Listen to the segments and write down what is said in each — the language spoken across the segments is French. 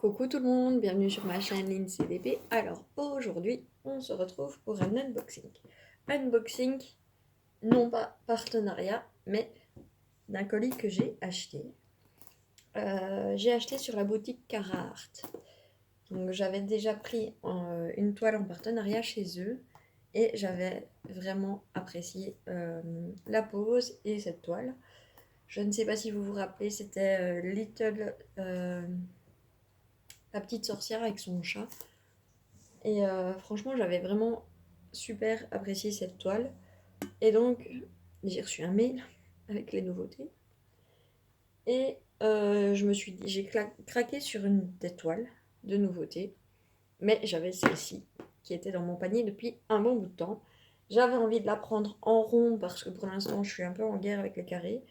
Coucou tout le monde, bienvenue sur ma chaîne LinCDP. Alors aujourd'hui, on se retrouve pour un unboxing. Unboxing, non pas partenariat, mais d'un colis que j'ai acheté. J'ai acheté sur la boutique Carhartt. Donc j'avais déjà pris une toile en partenariat chez eux et j'avais vraiment apprécié la pose et cette toile. Je ne sais pas si vous vous rappelez, c'était la petite sorcière avec son chat. Et franchement, j'avais vraiment super apprécié cette toile. Et donc, j'ai reçu un mail avec les nouveautés. Et je me suis dit, j'ai craqué sur une des toiles de nouveautés. Mais j'avais celle-ci qui était dans mon panier depuis un bon bout de temps. J'avais envie de la prendre en rond parce que pour l'instant, je suis un peu en guerre avec les carrés.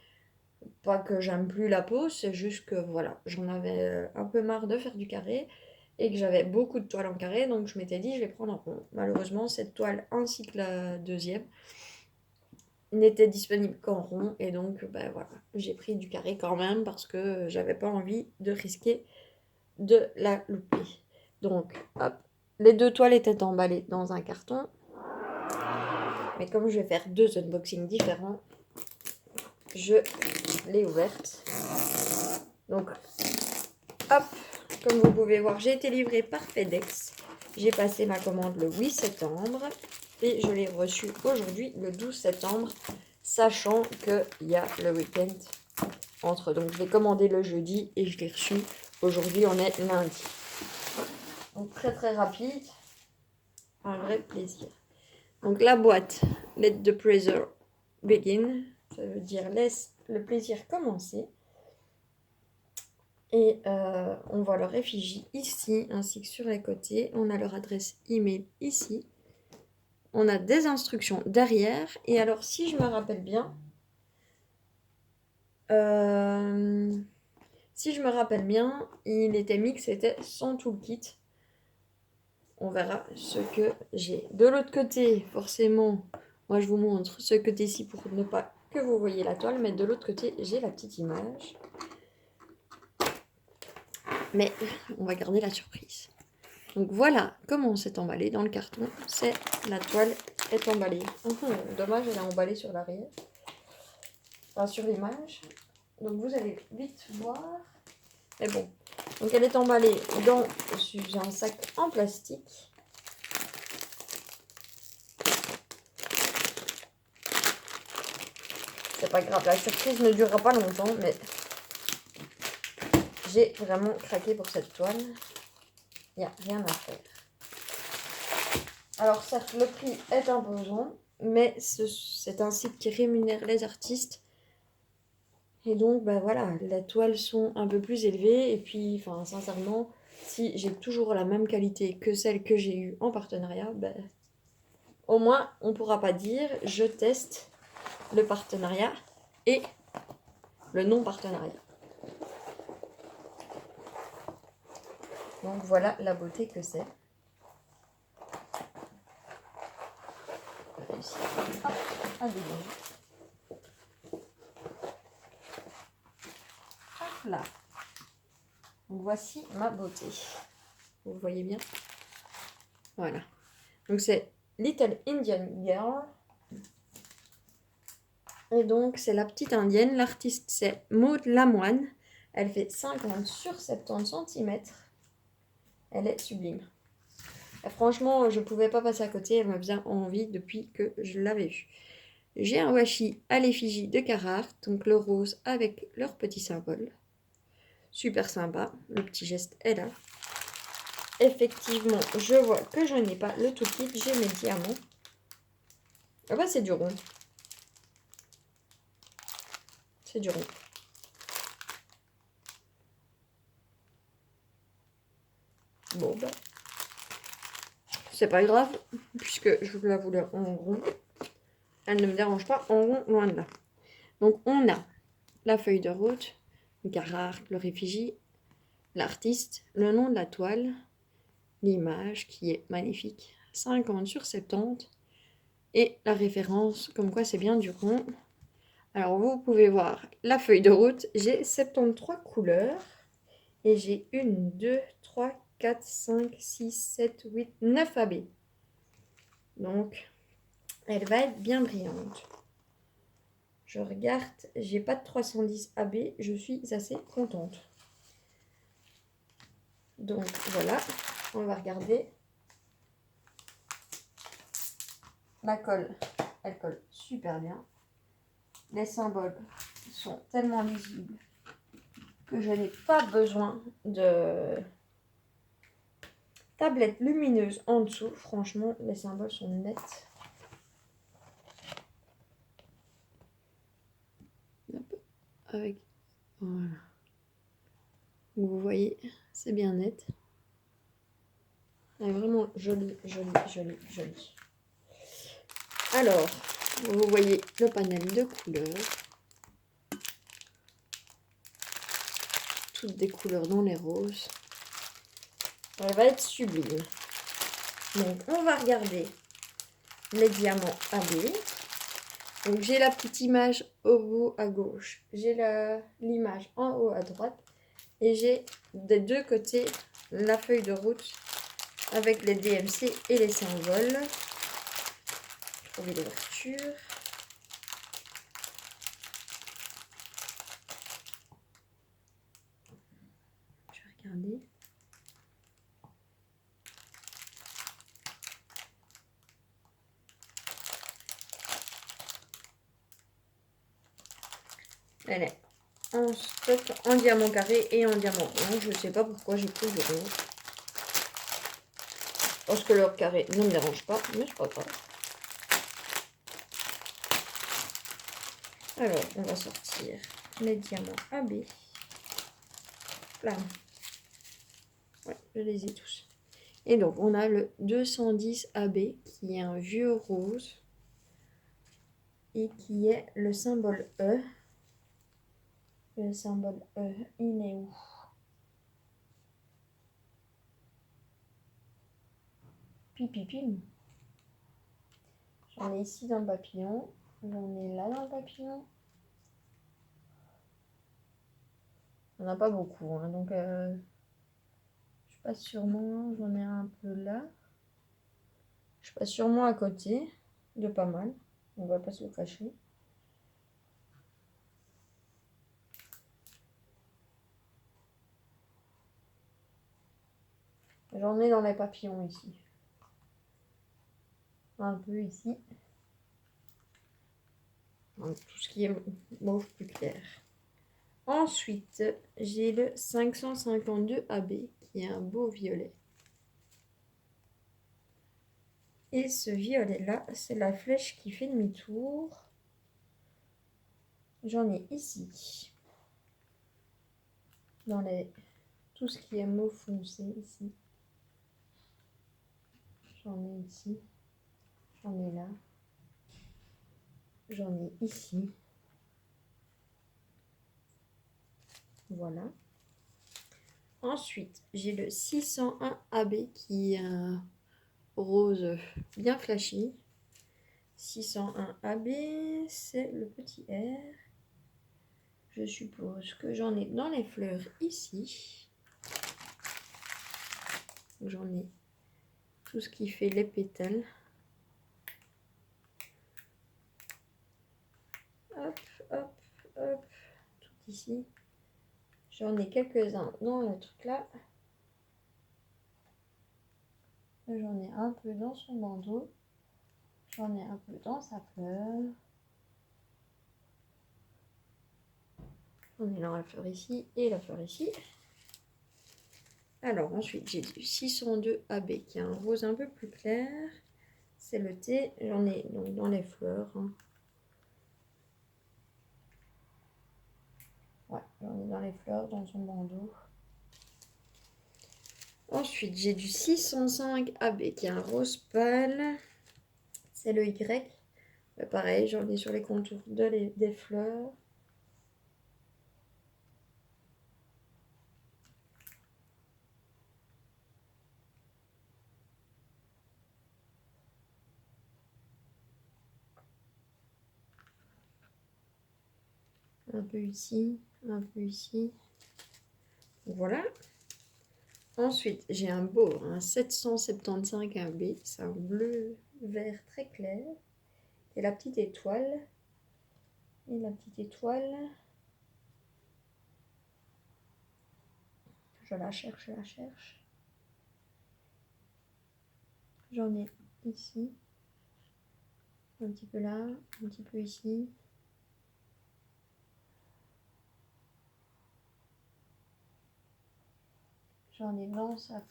Pas que j'aime plus la pose, c'est juste que voilà, j'en avais un peu marre de faire du carré et que j'avais beaucoup de toiles en carré, donc je m'étais dit je vais prendre en rond. Malheureusement, cette toile ainsi que la deuxième n'était disponible qu'en rond et donc ben voilà, j'ai pris du carré quand même parce que j'avais pas envie de risquer de la louper. Donc hop, les deux toiles étaient emballées dans un carton, mais comme je vais faire deux unboxings différents, je l'ai ouverte. Donc hop, comme vous pouvez voir, j'ai été livrée par FedEx. J'ai passé ma commande le 8 septembre et je l'ai reçue aujourd'hui le 12 septembre, sachant qu'il y a le week-end entre. Donc je l'ai commandé le jeudi et je l'ai reçu aujourd'hui, on est lundi. Donc très très rapide, un vrai plaisir. Donc la boîte, Let the pleasure begin, ça veut dire laisse le plaisir commencer. Et on voit leur effigie ici, ainsi que sur les côtés. On a leur adresse email ici. On a des instructions derrière. Et alors, si je me rappelle bien, il était mis que c'était sans toolkit. On verra ce que j'ai. De l'autre côté, forcément, moi je vous montre ce côté-ci pour ne pas que vous voyez la toile. Mais de l'autre côté, j'ai la petite image. Mais on va garder la surprise. Donc voilà comment c'est emballé dans le carton. C'est la toile est emballée. Dommage, elle est emballée sur l'arrière. Enfin, sur l'image. Donc vous allez vite voir. Mais bon. Donc elle est emballée dans un sac en plastique. C'est pas grave, la surprise ne durera pas longtemps, mais j'ai vraiment craqué pour cette toile. Il n'y a rien à faire. Alors certes, le prix est imposant, mais c'est un site qui rémunère les artistes. Et donc, bah voilà, les toiles sont un peu plus élevées. Et puis, enfin, sincèrement, si j'ai toujours la même qualité que celle que j'ai eue en partenariat, bah, au moins, on ne pourra pas dire je teste le partenariat et le non-partenariat. Donc, voilà la beauté que c'est. Réussir à dégager. Hop là. Donc, voici ma beauté. Vous voyez bien? Voilà. Donc, c'est Little Indian Girl. Et donc, c'est la petite indienne. L'artiste, c'est Maud Lamoine. Elle fait 50 sur 70 cm. Elle est sublime. Et franchement, je ne pouvais pas passer à côté. Elle me faisait envie depuis que je l'avais vue. J'ai un washi à l'effigie de Carhartt. Donc, le rose avec leur petit symbole. Super sympa. Le petit geste est là. Effectivement, je vois que je n'ai pas le tout kit. J'ai mes diamants. Ah bah, c'est du rond. C'est du rond. Bon, bah. C'est pas grave, puisque je la voulais en rond. Elle ne me dérange pas en rond, loin de là. Donc, on a la feuille de route, Carhartt, le effigie, l'artiste, le nom de la toile, l'image qui est magnifique, 50 sur 70, et la référence, comme quoi c'est bien du rond. Alors, vous pouvez voir la feuille de route, j'ai 73 couleurs, Et j'ai 1, 2, 3, 4, 5, 6, 7, 8, 9 AB. Donc, elle va être bien brillante. Je regarde, j'ai pas de 310 AB, je suis assez contente. Donc voilà, on va regarder. La colle, elle colle super bien. Les symboles sont tellement lisibles que je n'ai pas besoin de tablette lumineuse en dessous. Franchement, les symboles sont nets. Avec, voilà. Vous voyez, c'est bien net. Elle est vraiment jolie, jolie, jolie, jolie. Alors, vous voyez le panel de couleurs. Toutes des couleurs dans les roses. Elle va être sublime. Donc, on va regarder les diamants AB. Donc, j'ai la petite image au bout à gauche. J'ai l'image en haut à droite. Et j'ai des deux côtés la feuille de route avec les DMC et les symboles. Trouver l'ouverture. Je vais regarder. Elle est en stock en diamant carré et en diamant blanc. Je ne sais pas pourquoi j'ai pris du rose. Parce que leur carré ne me dérange pas, mais c'est pas grave. Alors, on va sortir les diamants AB. Là. Ouais, je les ai tous. Et donc, on a le 210 AB qui est un vieux rose et qui est le symbole E. Le symbole E, il est où? Pipipim. J'en ai ici dans le papillon. J'en ai là dans le papillon. On n'a pas beaucoup, hein, donc je passe sûrement, j'en ai un peu là. Je passe sûrement à côté de pas mal. On va pas se le cacher. J'en ai dans les papillons ici. Un peu ici. Donc, tout ce qui est mauve plus clair. Ensuite, j'ai le 552 AB qui est un beau violet. Et ce violet-là, c'est la flèche qui fait demi-tour. J'en ai ici. Dans tout ce qui est mauve foncé ici. J'en ai ici. J'en ai là. J'en ai ici. Voilà. Ensuite, j'ai le 601 AB qui est un rose bien flashy. 601 AB, c'est le petit R. Je suppose que j'en ai dans les fleurs ici. J'en ai tout ce qui fait les pétales. Hop, hop, hop, tout ici. J'en ai quelques-uns dans le truc là. J'en ai un peu dans son bandeau. J'en ai un peu dans sa fleur. On est dans la fleur ici et la fleur ici. Alors ensuite j'ai du 602 AB qui est un rose un peu plus clair. C'est le thé. J'en ai donc dans les fleurs. Hein. Ouais, j'en ai dans les fleurs, dans son bandeau. Ensuite j'ai du 605 AB qui est un rose pâle. C'est le Y. Pareil, j'en ai sur les contours des fleurs. Un peu ici, un peu ici. Voilà. Ensuite, j'ai un beau, un 775 AB, c'est un bleu vert très clair. Et la petite étoile. Et la petite étoile. Je la cherche, je la cherche. J'en ai ici. Un petit peu là, un petit peu ici. J'en ai dans sa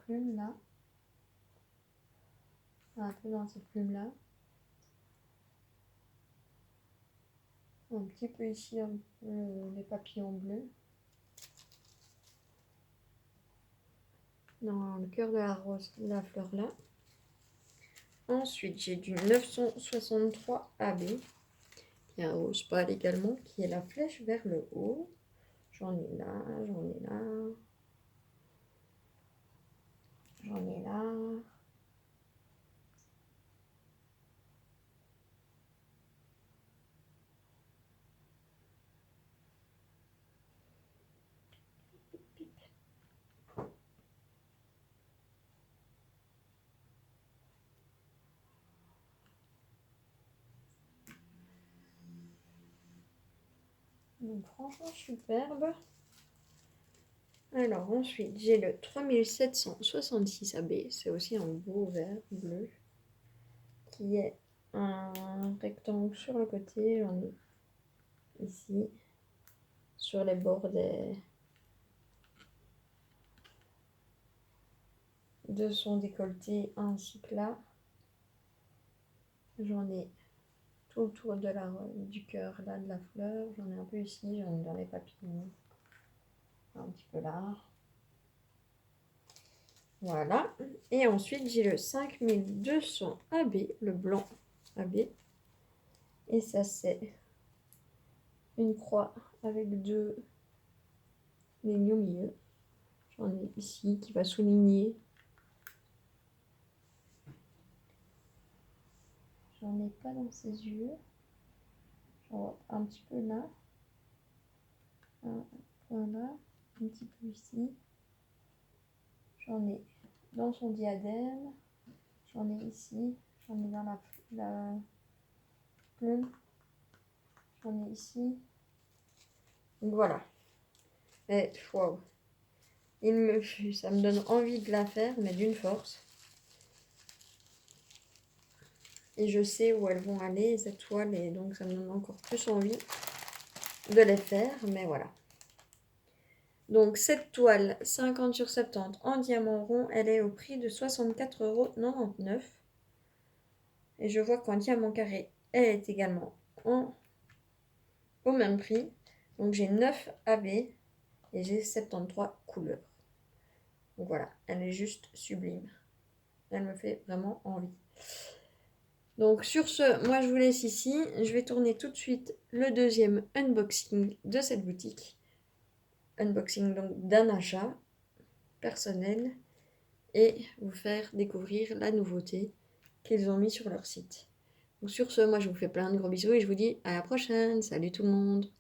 plume là. Un peu dans cette plume là. Un petit peu ici, les papillons bleus. Dans le cœur de la rose, la fleur là. Ensuite, j'ai du 963 AB, qui est un rose pâle également, qui est la flèche vers le haut. J'en ai là, j'en ai là. J'en ai là. Donc franchement superbe. Alors ensuite j'ai le 3766 AB, c'est aussi un beau vert bleu qui est un rectangle sur le côté, j'en ai ici sur les bords de son décolleté ainsi que là. J'en ai tout autour de du cœur là de la fleur, j'en ai un peu ici, j'en ai dans les papillons, un petit peu là. Voilà. Et ensuite, j'ai le 5200 AB, le blanc AB. Et ça, c'est une croix avec deux lignes au milieu. J'en ai ici qui va souligner. J'en ai pas dans ses yeux. J'en vois un petit peu là. Un point là. Un petit peu ici. J'en ai dans son diadème. J'en ai ici. J'en ai dans la plume. J'en ai ici. Donc voilà. Et wow. Ça me donne envie de la faire, mais d'une force. Et je sais où elles vont aller, ces toiles, et donc ça me donne encore plus envie de les faire, mais voilà. Donc cette toile 50 sur 70 en diamant rond, elle est au prix de 64,99 €. Et je vois qu'en diamant carré, elle est également au même prix. Donc j'ai 9 AB et j'ai 73 couleurs. Donc voilà, elle est juste sublime. Elle me fait vraiment envie. Donc sur ce, moi je vous laisse ici. Je vais tourner tout de suite le deuxième unboxing de cette boutique. Unboxing donc d'un achat personnel et vous faire découvrir la nouveauté qu'ils ont mis sur leur site. Donc sur ce, moi je vous fais plein de gros bisous et je vous dis à la prochaine. Salut tout le monde!